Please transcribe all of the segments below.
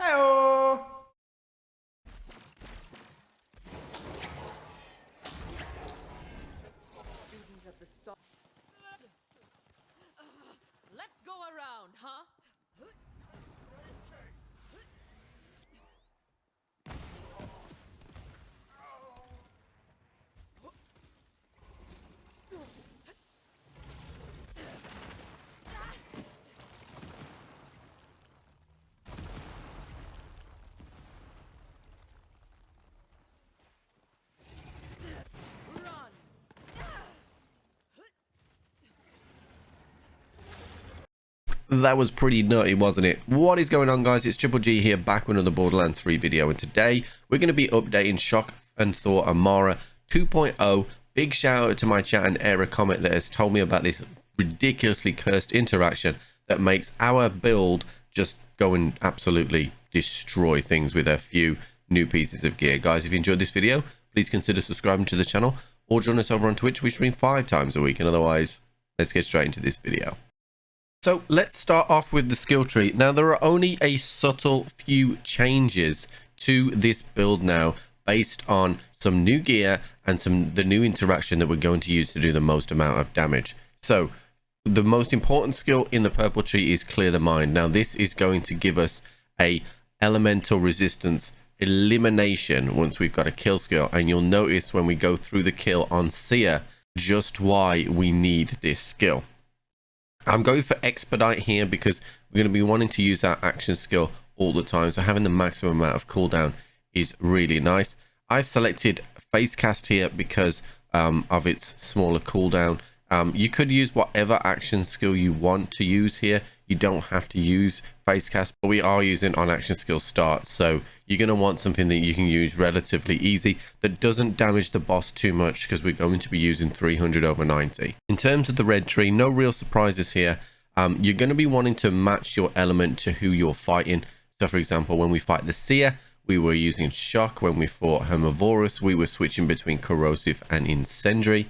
Hey-oh! Student of the so Let's go around, huh? Run. That was pretty nutty, wasn't it? What is going on, guys? It's Triple G here, back with another Borderlands 3 video, and today we're going to be updating Shock and Thaw Amara 2.0. Big shout out to my chat and Error Comet that has told me about this ridiculously cursed interaction that makes our build just go and absolutely destroy things with a few new pieces of gear. Guys, if you enjoyed this video, please consider subscribing to the channel or join us over on Twitch. We stream 5 times a week, and otherwise, let's get straight into this video. So let's start off with the skill tree. Now, there are only a subtle few changes to this build now based on some new gear and the new interaction that we're going to use to do the most amount of damage. So the most important skill in the purple tree is Clear the Mind. Now, this is going to give us a elemental resistance elimination once we've got a kill skill, and you'll notice when we go through the kill on Seer just why we need this skill. I'm going for Expedite here because we're going to be wanting to use our action skill all the time, so having the maximum amount of cooldown is really nice. I've selected Face Cast here because of its smaller cooldown. You could use whatever action skill you want to use here. You don't have to use Face Cast, but we are using on action skill start, so you're going to want something that you can use relatively easy that doesn't damage the boss too much, because we're going to be using 300 over 90. In terms of the red tree, no real surprises here. You're going to be wanting to match your element to who you're fighting. So for example, when we fight the Seer, we were using Shock. When we fought Herbivorous, we were switching between Corrosive and Incendiary.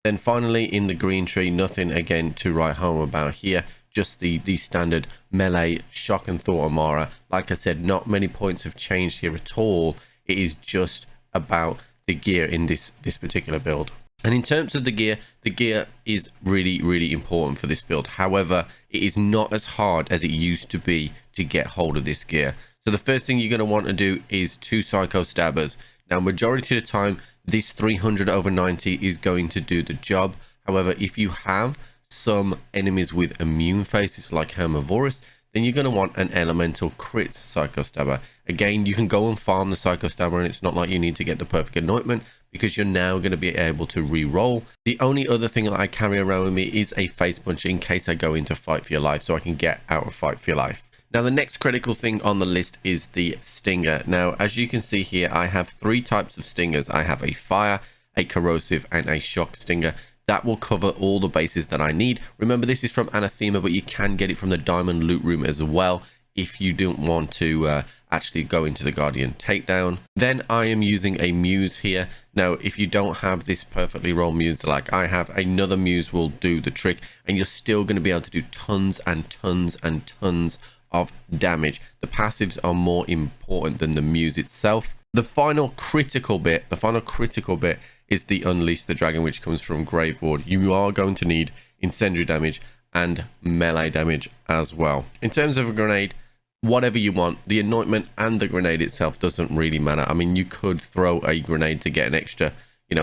Then finally, in the green tree, nothing again to write home about here, just the standard melee Shock and Thaw Amara. Like I said, not many points have changed here at all. It is just about the gear in this particular build. And in terms of the gear is really important for this build. However, it is not as hard as it used to be to get hold of this gear. So the first thing you're going to want to do is 2 Psycho Stabbers. Now, majority of the time, this 300 over 90 is going to do the job. However, if you have some enemies with immune faces like Herbivorous, then you're going to want an elemental crit Psycho Stabber. Again, you can go and farm the Psycho Stabber, and it's not like you need to get the perfect anointment, because you're now going to be able to re-roll. The only other thing that I carry around with me is a face punch in case I go into Fight for Your Life, so I can get out of Fight for Your Life. Now, the next critical thing on the list is the Stinger. Now, as you can see here, I have 3 types of Stingers. I have a Fire, a Corrosive, and a Shock Stinger. That will cover all the bases that I need. Remember, this is from Anathema, but you can get it from the Diamond Loot Room as well if you don't want to actually go into the Guardian Takedown. Then I am using a Muse here. Now, if you don't have this perfectly rolled Muse like I have, another Muse will do the trick, and you're still going to be able to do tons and tons and tons of damage. The passives are more important than the Muse itself. The final critical bit is the Unleash the Dragon, which comes from Grave Ward. You are going to need incendiary damage and melee damage as well. In terms of a grenade, whatever you want. The anointment and the grenade itself doesn't really matter. I mean, you could throw a grenade to get an extra,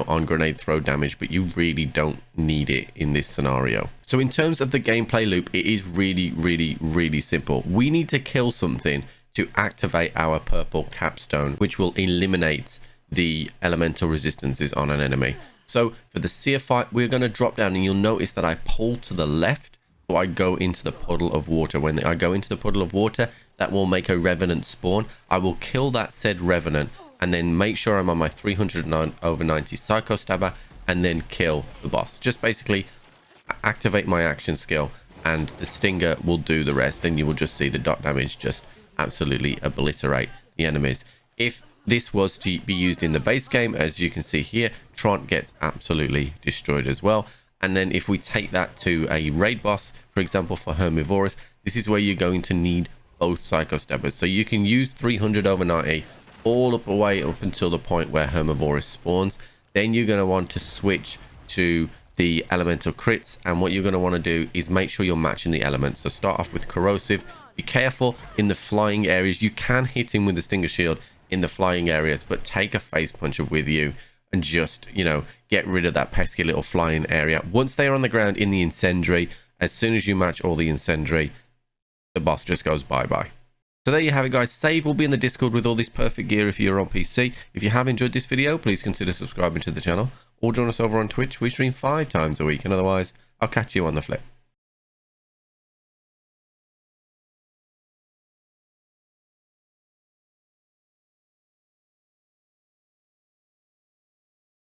on grenade throw damage, but you really don't need it in this scenario. So in terms of the gameplay loop, it is really simple. We need to kill something to activate our purple capstone, which will eliminate the elemental resistances on an enemy. So for the Seer fight, we're going to drop down, and you'll notice that I pull to the left, so I go into the puddle of water. When I go into the puddle of water, that will make a revenant spawn. I will kill that said revenant, and then make sure I'm on my 309 over 90 Psycho Stabber, and then kill the boss. Just basically activate my action skill, and the Stinger will do the rest. Then you will just see the dot damage just absolutely obliterate the enemies. If this was to be used in the base game, as you can see here, Trant gets absolutely destroyed as well. And then if we take that to a raid boss, for example, for Herbivorous, this is where you're going to need both Psycho Stabbers. So you can use 300 over 90 all up away up until the point where Herbivorous spawns. Then you're going to want to switch to the elemental crits, and what you're going to want to do is make sure you're matching the elements. So start off with corrosive. Be careful in the flying areas. You can hit him with the Stinger Shield in the flying areas, but take a face puncher with you and just, you know, get rid of that pesky little flying area. Once they are on the ground in the incendiary, as soon as you match all the incendiary, the boss just goes bye-bye. So there you have it, guys. Save will be in the Discord with all this perfect gear if you're on PC. If you have enjoyed this video, please consider subscribing to the channel, or join us over on Twitch. We stream 5 times a week, and otherwise, I'll catch you on the flip.